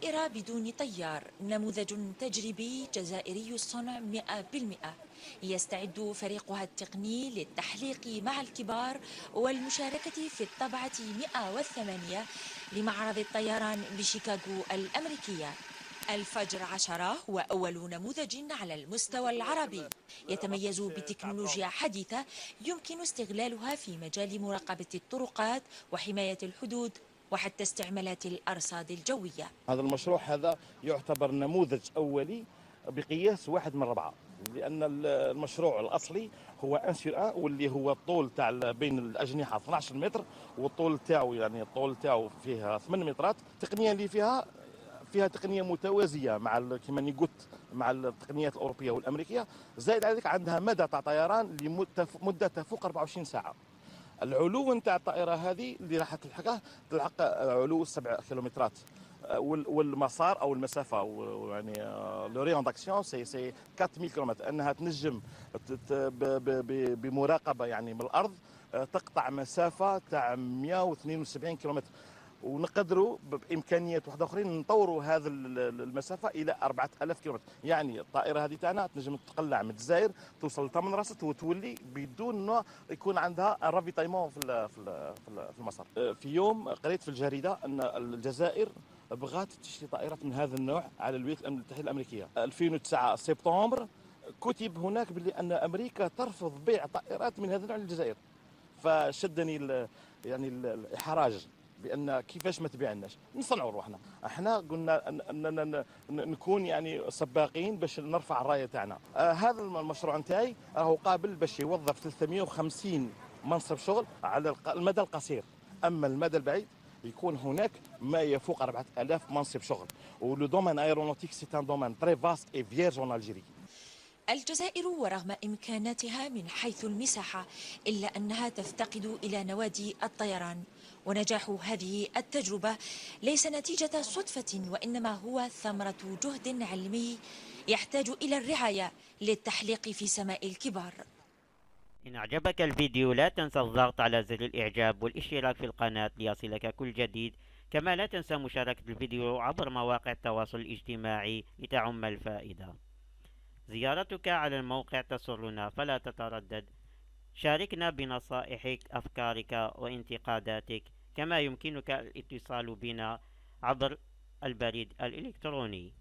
طائرة بدون طيار نموذج تجريبي جزائري الصنع 100%. يستعد فريقها التقني للتحليق مع الكبار والمشاركة في الطبعة 108 لمعرض الطيران بشيكاغو الأمريكية. الفجر 10 هو أول نموذج على المستوى العربي يتميز بتكنولوجيا حديثة يمكن استغلالها في مجال مراقبة الطرقات وحماية الحدود وحتى استعمالات الأرصاد الجوية. هذا المشروع هذا يعتبر نموذج أولي بقياس 1/4، لأن المشروع الأصلي هو 1 sur 1، واللي هو الطول تاع بين الأجنحة 12 متر، والطول تاعو يعني الطول تاعو فيها 8 مترات. التقنية اللي فيها تقنيه متوازيه مع كما قلت مع التقنيات الاوروبيه والامريكيه، زائد على ذلك عندها مدى تاع طيران لمده تفوق 24 ساعه. العلو نتاع الطائره هذه اللي راح تلحق علو 7 كيلومترات، والمسار او المسافه يعني لوريون داكسيون سي 4000 كيلومتر، انها تنجم بمراقبه يعني من الارض تقطع مسافه تاع 172 كيلومتر، ونقدروا بامكانيات واحده اخرين نطوروا هذه المسافه الى 4000 كيلومتر. يعني الطائره هذه تاعنا تنجم تقلع من الجزائر توصل لتمن راست وتولي بدون ما يكون عندها رافيتايمون في المسار. في يوم قريت في الجريده ان الجزائر بغات تشتري طائرات من هذا النوع على الولايات المتحده الامريكيه. 2009 سبتمبر كتب هناك باللي ان امريكا ترفض بيع طائرات من هذا النوع للجزائر، فشدني يعني الاحراج بان كيفاش ما تبيعناش نصنعوا روحنا. احنا قلنا أن نكون يعني سباقين باش نرفع الرايه تاعنا. هذا المشروع نتاعي راهو قابل باش يوظف 350 منصب شغل على المدى القصير، اما المدى البعيد يكون هناك ما يفوق 4000 منصب شغل. ولو دومين ايرونوتيك سي ان دومين تري فاست اي فيرج اون الجيري. الجزائر ورغم إمكاناتها من حيث المساحة إلا أنها تفتقد إلى نوادي الطيران، ونجاح هذه التجربة ليس نتيجة صدفة وإنما هو ثمرة جهد علمي يحتاج إلى الرعاية للتحليق في سماء الكبار. إن أعجبك الفيديو لا تنسى الضغط على زر الإعجاب والاشتراك في القناة ليصلك كل جديد، كما لا تنسى مشاركة الفيديو عبر مواقع التواصل الاجتماعي لتعم الفائدة. زيارتك على الموقع تسرنا، فلا تتردد. شاركنا بنصائحك، أفكارك وانتقاداتك، كما يمكنك الاتصال بنا عبر البريد الإلكتروني.